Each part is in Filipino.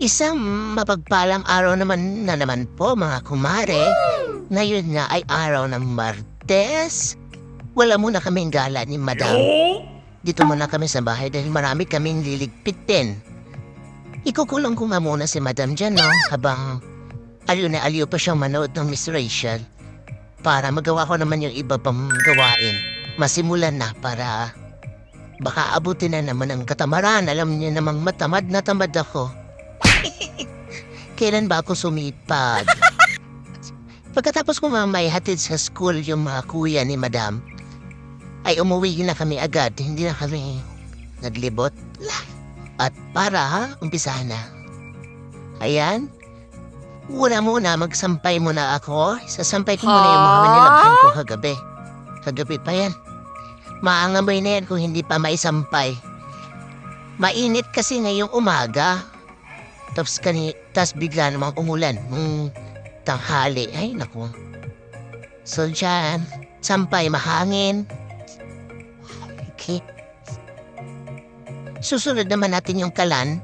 Isang mapagpalang araw naman po mga kumare. Ngayon nga ay araw ng Martes. Wala muna kaming gala ni Madam. Dito muna kami sa bahay dahil marami kaming liligpitin. Ikukulong ko nga muna si Madam dyan, no? Habang aliw na aliw pa siyang manood ng Miss Rachel. Para magawa ko naman yung iba pang gawain. Masimulan na para baka abutin na naman ang katamaran. Alam niya namang matamad na tamad ako. Kailan ba ako sumipag? Pagkatapos ko may hatid sa school yung mga kuya ni Madam, ay umuwi na kami agad. Hindi na kami naglibot. At para umpisahan na. Ayan. Muna, magsampay muna ako. Sasampay ko muna yung mga manilabhan ko kagabi. Kagabi pa yan. Maangamoy na yan kung hindi pa maisampay. Mainit kasi ngayong umaga. Tapos bigla namang umulan nung tanghali. Ay, naku. So, dyan, sampay, mahangin. Okay. Susunod naman natin yung kalan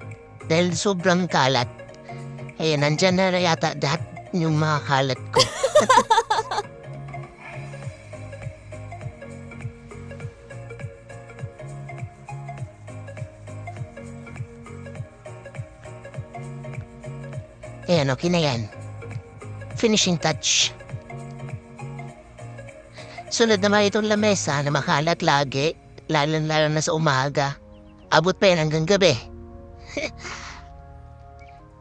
dahil sobrang kalat. Ayan, nandyan na yata lahat yung mga kalat ko. Ayan, okay na yan. Finishing touch. Sunod naman itong lamesa na makalat lagi, lalo na sa umaga. Abot pa yan hanggang gabi.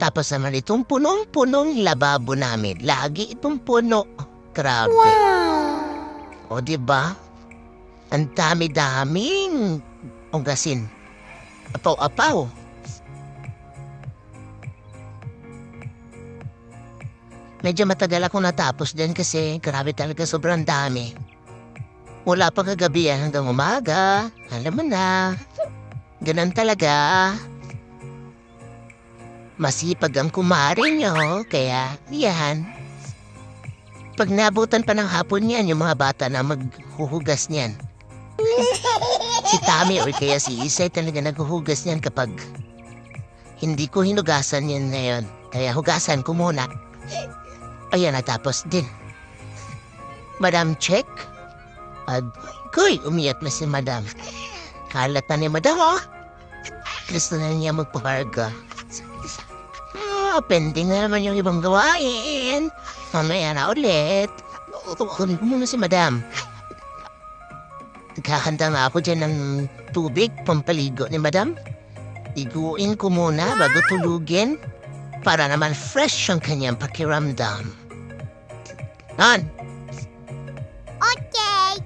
Tapos naman itong punong-punong lababo namin. Lagi itong puno. Grabe. Wow! O, diba? Ang dami-daming ugasin. Apaw-apaw. Medyo matagal ako natapos din kasi grabe talaga sobrang dami. Mula pa kagabi hanggang umaga. Alam mo na. Ganun talaga. Masipag ang kumare nyo, kaya yan. Pag nabutan pa ng hapon yan, yung mga bata na maghuhugas niyan. Si Tami o kaya si Isay talaga naghuhugas niyan kapag hindi ko hinugasan yan ngayon. Kaya hugasan ko muna. Ayan, natapos din. Madam, check. Kuy, umiyak na si Madam. Kalat na ni Madam, oh. Gusto na niya magpaharga. Pending na naman yung ibang gawain. Mamaya na ulit. Kunin ko muna si Madam. Naghahanda nga ako dyan ng tubig, pampaligo ni Madam. Iguin ko muna bago tulugin. Para naman fresh ang kanyang pakiramdam. On! Okay!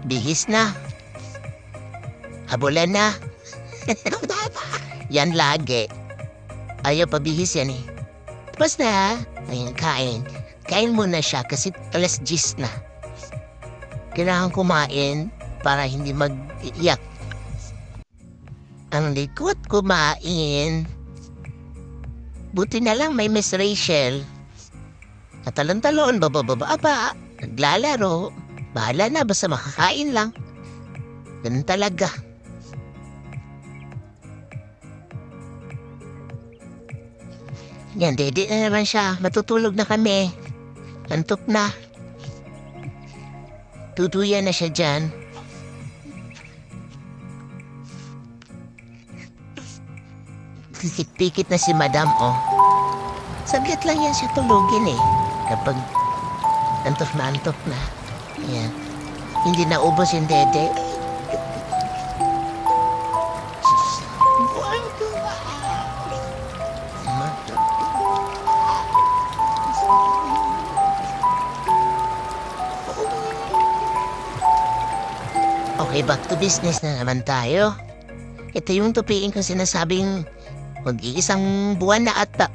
Bihis na. Habulan na. Yan lagi. Ayaw pabihis yan eh. Tapos na. Ayun, kain. Kain muna siya kasi alas 10 na. Kailangan kumain para hindi mag-iyak. Ang likot kumain. Buti na lang may Miss Rachel. Natalon-talon, baba, naglalaro. Bahala na, basta makakain lang. Ganun talaga. Yan, dede na naman siya. Matutulog na kami. Antok na. Tutuyan na siya dyan. Pikit-pikit na si Madam, oh. Saglit lang yan siya tulugin eh. Kapag antok na. Ayan. Hindi na ubos yung dede. Okay, back to business na naman tayo. Ito yung tupiin kong sinasabing mag-iisang buwan na ata.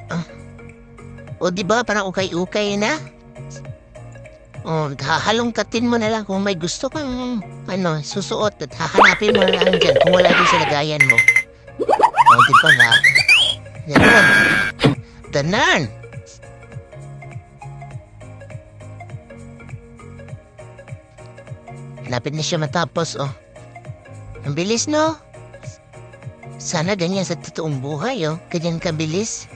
O diba parang ukay-ukay na? O, hahalongkatin mo na lang kung may gusto kang susuot at hahanapin mo na lang dyan kung wala din sa lagayan mo. O diba nga? Yan. Danan! Lapit na siya matapos, oh. Ang bilis, no? Sana ganyan sa totoong buhay, oh. Ganyan kabilis.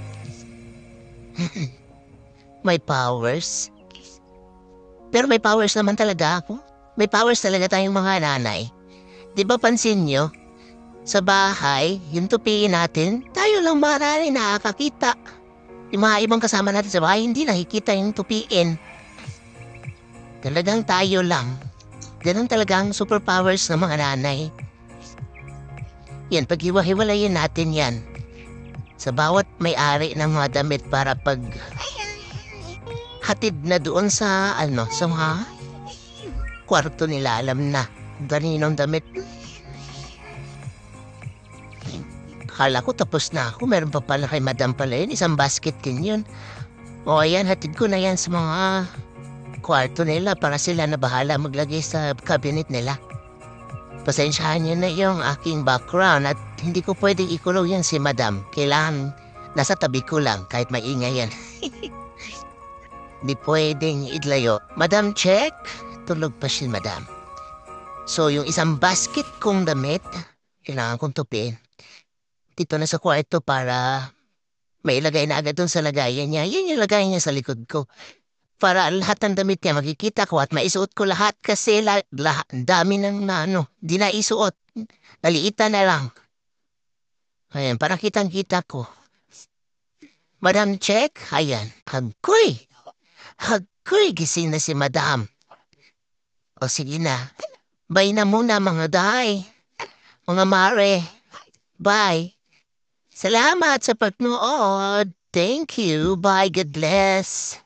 May powers. Pero may powers naman talaga ako. May powers talaga tayong mga nanay. Di ba pansin nyo? Sa bahay, yung tupiin natin, tayo lang mga nanay nakakakita. Yung mga ibang kasama natin sa bahay, hindi nakikita yung tupiin. Talagang tayo lang. Ganun talagang superpowers ng mga nanay. Yan, paghiwa-hiwalayin natin yan. Sa bawat may-ari ng mga damit para pag hatid na doon sa, sa mga kwarto nila, alam na kaninong damit. Kala ko tapos na ako. Meron pa pala kay madam pala yun. Isang basket din yun. O ayan, hatid ko na yan sa mga kwarto nila para sila na bahala maglagay sa cabinet nila. Pasensyahan niyo na yung aking background at hindi ko pwedeng ikulong yan si madam. Kailangan nasa tabi ko lang kahit maingay yan. Hindi pwedeng idlayo. Madam, check. Tulog pa si madam. So, yung isang basket kong damit, kailangan kong tupiin. Dito na sa kwarto para may ilagay na agad dun sa lagayan niya. Yan yung lagayan niya sa likod ko. Para lahat ng damit niya makikita ko at maisuot ko lahat kasi dami ng di na isuot. Naliitan na lang. Ayan, para kitang-kita ko. Madam, check. Ayan. Hagkoy. Hagkoy, gising na si madam. O sige na. Bye na muna mga day. Mga mare. Bye. Salamat sa pagnood. Thank you. Bye. God bless.